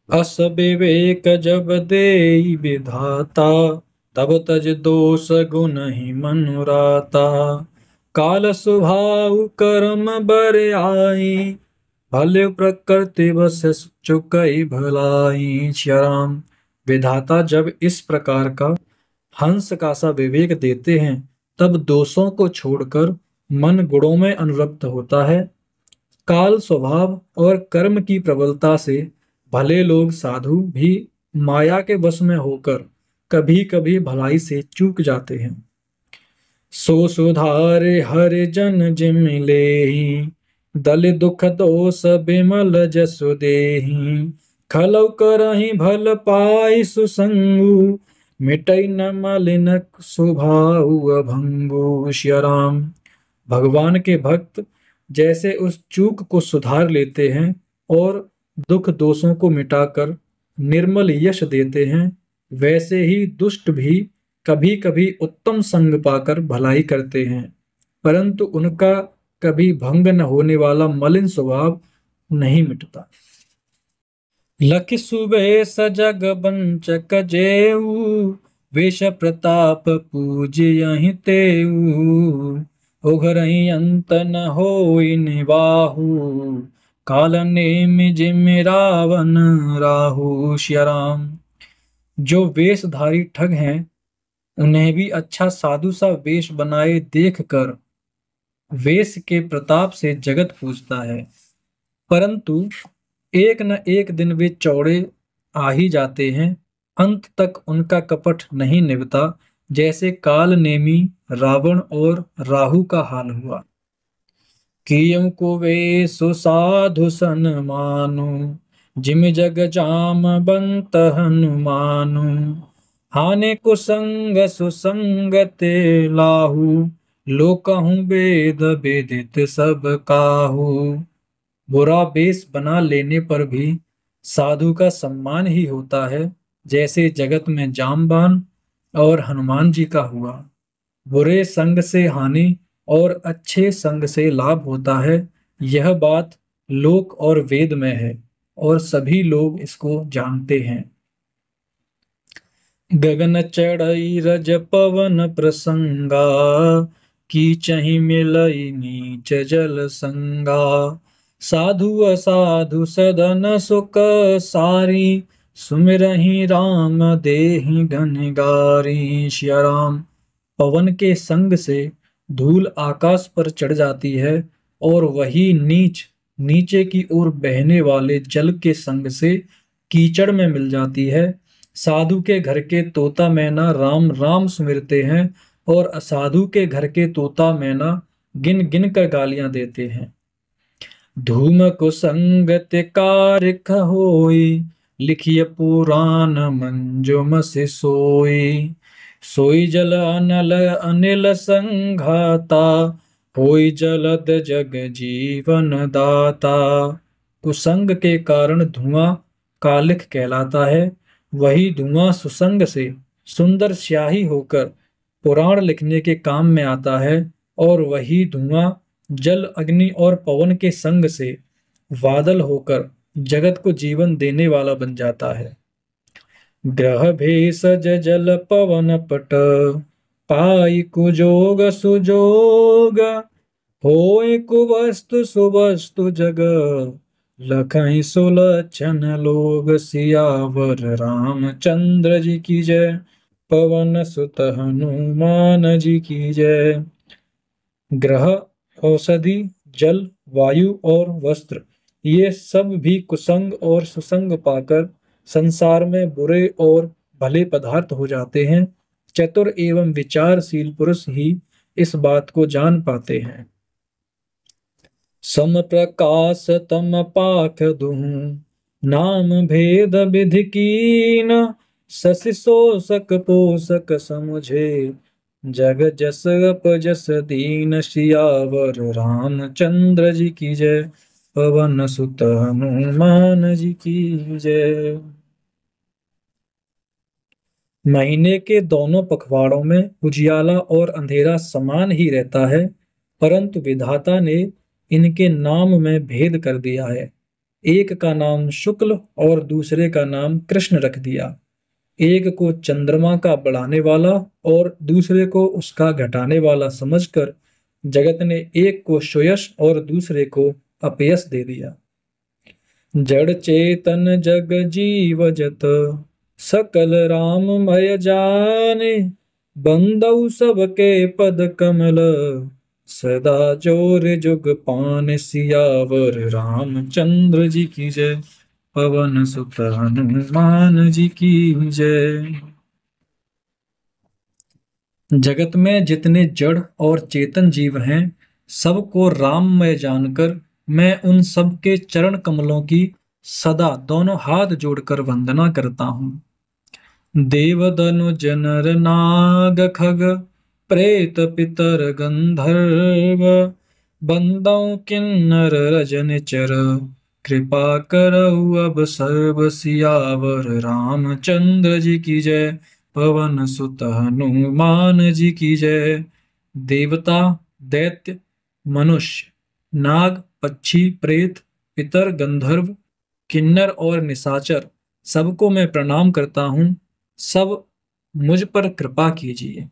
अस विवेक जब देई विधाता, तब तज दोष गुण ही मनुराता। काल स्वभाव कर्म बर आई, भले प्रकृति बस चुकई भलाई। श्याम, विधाता जब इस प्रकार का हंस का सा विवेक देते हैं, तब दोषों को छोड़कर मन गुणों में अनुरक्त होता है। काल स्वभाव और कर्म की प्रबलता से भले लोग साधु भी माया के वश में होकर कभी कभी भलाई से चूक जाते हैं। सो सुधारे हर जन जिम लेहि, दल दुख दोष बिमल जसु देहि। खलौ करहि भल पाई सुसंगु, मिटई न मलिन स्वभाव अभंगु। श्री राम, भगवान के भक्त जैसे उस चूक को सुधार लेते हैं और दुख दोषों को मिटाकर निर्मल यश देते हैं, वैसे ही दुष्ट भी कभी कभी उत्तम संग पाकर भलाई करते हैं, परंतु उनका कभी भंग न होने वाला मलिन स्वभाव नहीं मिटता। लखि सुबेश जग बंचक जेऊ, वेश प्रताप पूज्यहि तेऊ। उघरहि अंत न होई निवाहु, काल नेम जिम रावण राहु। श्री राम, जो वेशधारी ठग हैं, उन्हें भी अच्छा साधु सा वेश बनाए देखकर वेश के प्रताप से जगत पूजता है, परंतु एक न एक दिन वे चौड़े आ ही जाते हैं। अंत तक उनका कपट नहीं निभता, जैसे काल नेमी रावण और राहु का हाल हुआ। कियम को वे सुसाधु सन मानु, जिम जग जाम बंत हनुमानु। हाने कुसंग सुसंगते लाहू, लोकहु वेद वेदित सब काहू। बुरा वेश बना लेने पर भी साधु का सम्मान ही होता है, जैसे जगत में जामबान और हनुमान जी का हुआ। बुरे संग से हानि और अच्छे संग से लाभ होता है, यह बात लोक और वेद में है और सभी लोग इसको जानते हैं। गगन चढ़ई रज पवन प्रसंगा, कीचहि मिलई नीच जल संगा। साधु असाधु सदन सुख सारी, सुमिरहि राम देहि घनगारी। श्री राम, पवन के संग से धूल आकाश पर चढ़ जाती है और वही नीच नीचे की ओर बहने वाले जल के संग से कीचड़ में मिल जाती है। साधु के घर के तोता मैना राम राम सुमिरते हैं और असाधु के घर के तोता मैना गिन गिन कर गालियां देते हैं। धूम कुसंगत कारिक होई, लिखिय पुराण मंजुम से सोई। सोई जल अनल अनिल संघाता, होई जलद जग जीवन दाता। कुसंग के कारण धुआं कालिख कहलाता है, वही धुआं सुसंग से सुंदर स्याही होकर पुराण लिखने के काम में आता है, और वही धुआं जल अग्नि और पवन के संग से बादल होकर जगत को जीवन देने वाला बन जाता है। ग्रह भेषज जल पवन पट, पाई कुजोग सुजोग। होय कुवस्तु सुवस्तु जग, लखहि सुलक्षण लोग। सियावर रामचंद्र जी की जय, पवन सुत हनुमान जी की जय। ग्रह, औषधि, जल, वायु और वस्त्र, ये सब भी कुसंग और सुसंग पाकर संसार में बुरे और भले पदार्थ हो जाते हैं। चतुर एवं विचारशील पुरुष ही इस बात को जान पाते हैं। सम प्रकाश तम पाख दुहु, नाम भेद विधि कीन। शशि शोषक पोषक समुझे, जग जस अप जस दीन। सियावर रामचंद्र जी की जय, पवन सुत हनुमान जी की जय। महीने के दोनों पखवाड़ों में उजियाला और अंधेरा समान ही रहता है, परंतु विधाता ने इनके नाम में भेद कर दिया है। एक का नाम शुक्ल और दूसरे का नाम कृष्ण रख दिया। एक को चंद्रमा का बढ़ाने वाला और दूसरे को उसका घटाने वाला समझकर जगत ने एक को सुयश और दूसरे को अपयश दे दिया। जड़ चेतन जग जीव जत सकल राममय जाने, बंदउ सबके पद कमल सदा जोर जुग पान। सियावर रामचंद्र जी की जय, पवन सुत हनुमान जी की जय। जगत में जितने जड़ और चेतन जीव हैं, सबको राममय जानकर मैं उन सब के चरण कमलों की सदा दोनों हाथ जोड़कर वंदना करता हूँ। देवदनु जनर नाग खग प्रेत पितर गंधर्व, बंदौ किन्नर रजन चर कृपा करऊ अब सर्व। सियावर रामचंद्र जी की जय, पवन सुत हनुमान जी की जय। देवता, दैत्य, मनुष्य, नाग, पक्षी, प्रेत, पितर, गंधर्व, किन्नर और निशाचर, सबको मैं प्रणाम करता हूँ। सब मुझ पर कृपा कीजिए।